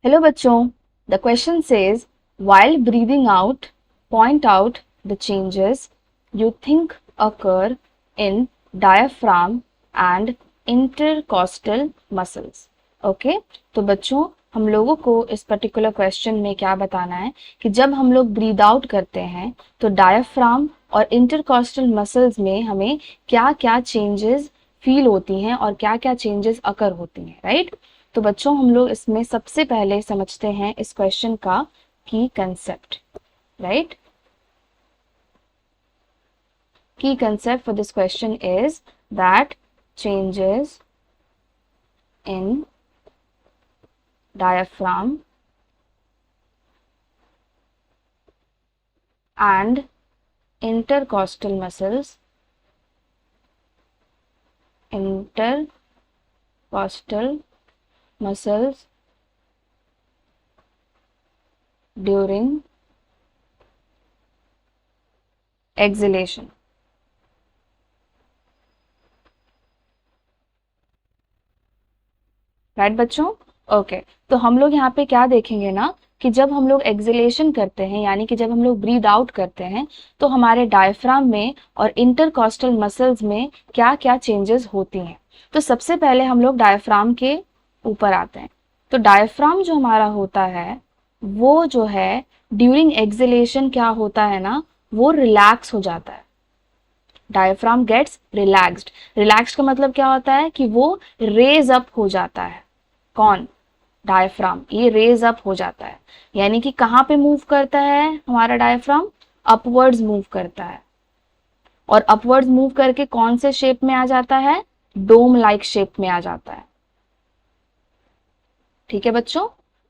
Hello बच्चों, the question says, while breathing out, point out the changes you think occur in diaphragm and intercostal muscles. Okay? तो बच्चों हम लोगों को इस पर्टिकुलर क्वेश्चन में क्या बताना है कि जब हम लोग ब्रीद आउट करते हैं तो डायफ्राम और इंटरकॉस्टल मसल्स में हमें क्या क्या चेंजेस फील होती हैं और क्या क्या चेंजेस अकर होती हैं, राइट? तो बच्चों हम लोग इसमें सबसे पहले समझते हैं इस क्वेश्चन का की कंसेप्ट, राइट? की concept for this question is that changes in diaphragm and intercostal muscles during exhalation. Right बच्चों? ओके, तो हम लोग यहाँ पे क्या देखेंगे ना कि जब हम लोग एक्सहेलेशन करते हैं यानी कि जब हम लोग ब्रीद आउट करते हैं तो हमारे डायफ्राम में और इंटरकॉस्टल मसल्स में क्या क्या चेंजेस होती हैं। तो सबसे पहले हम लोग डायफ्राम के ऊपर आते हैं। तो डायफ्राम जो हमारा होता है वो जो है ड्यूरिंग एक्सहेलेशन क्या होता है ना, वो रिलैक्स हो जाता है। Diaphragm gets relaxed. रिलैक्स्ड का मतलब क्या होता है कि वो रेज अप हो जाता है। कौन? डायफ्राम। ये रेज अप हो जाता है यानी कि कहाँ पे मूव करता है हमारा डायफ्राम? अपवर्ड्स मूव करता है। और अपवर्ड्स मूव करके कौन से शेप में आ जाता है? डोम लाइक शेप में आ जाता है। ठीक है बच्चों,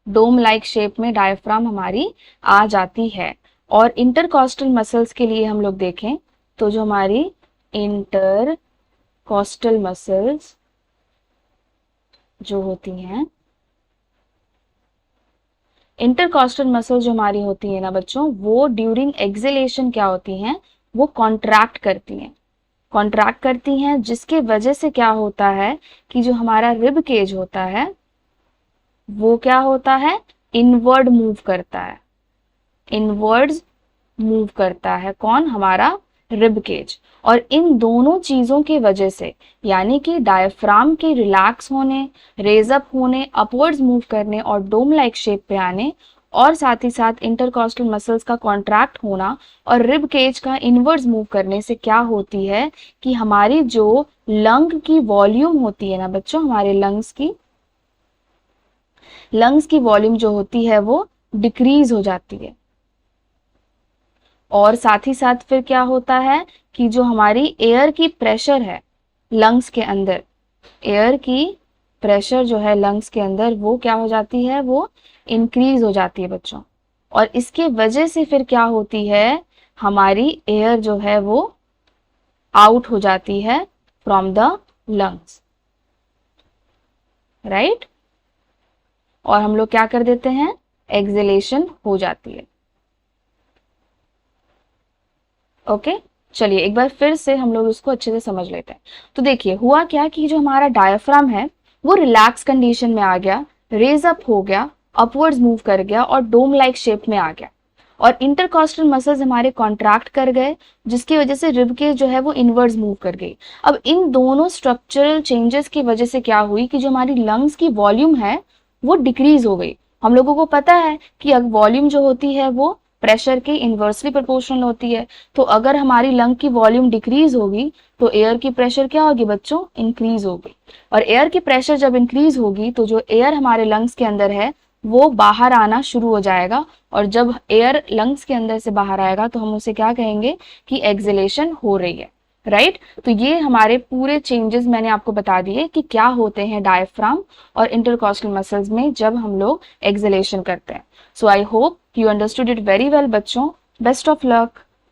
डोम लाइक शेप में डायफ्राम हमारी आ जाती है। और इंटरकॉस्टल मसल्स के लिए हम लोग देखें तो जो हमारी इंटरकॉस्टल मसल्स जो होती हैं, इंटरकॉस्टल मसल जो हमारी होती है ना बच्चों, वो ड्यूरिंग एक्सहेलेशन क्या होती हैं? वो कॉन्ट्रैक्ट करती हैं। कॉन्ट्रैक्ट करती हैं जिसके वजह से क्या होता है कि जो हमारा रिब केज होता है वो क्या होता है? इनवर्ड मूव करता है। इनवर्ड्स मूव करता है कौन? हमारा रिब केज। और इन दोनों चीजों की वजह से यानी कि डायफ्राम के रिलैक्स होने, रेज अप होने, अपवर्ड्स मूव करने और डोम लाइक शेप पे आने और साथ ही साथ इंटरकॉस्टल मसल्स का कॉन्ट्रैक्ट होना और रिब केज का इनवर्ड्स मूव करने से क्या होती है कि हमारी जो लंग की वॉल्यूम होती है ना बच्चों, हमारे लंग्स की वॉल्यूम जो होती है वो डिक्रीज हो जाती है। और साथ ही साथ फिर क्या होता है कि जो हमारी एयर की प्रेशर है लंग्स के अंदर, एयर की प्रेशर जो है लंग्स के अंदर वो क्या हो जाती है? वो इंक्रीज हो जाती है बच्चों। और इसके वजह से फिर क्या होती है? हमारी एयर जो है वो आउट हो जाती है फ्रॉम द लंग्स, राइट? और हम लोग क्या कर देते हैं? एक्सहेलेशन हो जाती है। ओके, चलिए एक बार फिर से हम लोग इसको अच्छे से समझ लेते हैं। तो देखिए हुआ क्या कि जो हमारा डायफ्राम है वो रिलैक्स कंडीशन में आ गया, रेज अप हो गया, अपवर्ड्स मूव कर गया और डोम लाइक शेप में आ गया। और इंटरकॉस्टल मसल्स हमारे कॉन्ट्रैक्ट कर गए जिसकी वजह से रिब केज जो है वो इनवर्ड्स मूव कर गई। अब इन दोनों स्ट्रक्चरल चेंजेस की वजह से क्या हुई कि जो हमारी लंग्स की वॉल्यूम है वो डिक्रीज हो गई। हम लोगों को पता है कि वॉल्यूम जो होती है वो प्रेशर के इन्वर्सली प्रोपोर्शनल होती है। तो अगर हमारी लंग की वॉल्यूम डिक्रीज होगी तो एयर की प्रेशर क्या होगी बच्चों? इंक्रीज होगी। और एयर की प्रेशर जब इंक्रीज होगी तो जो एयर हमारे लंग्स के अंदर है वो बाहर आना शुरू हो जाएगा। और जब एयर लंग्स के अंदर से बाहर आएगा तो हम उसे क्या कहेंगे कि एक्सहेलेशन हो रही है, राइट? तो ये हमारे पूरे चेंजेस मैंने आपको बता दिए कि क्या होते हैं डायफ्राम और इंटरकॉस्टल मसल्स में जब हम लोग एक्सहेलेशन करते हैं। So I hope you understood it very well बच्चों। Best of luck.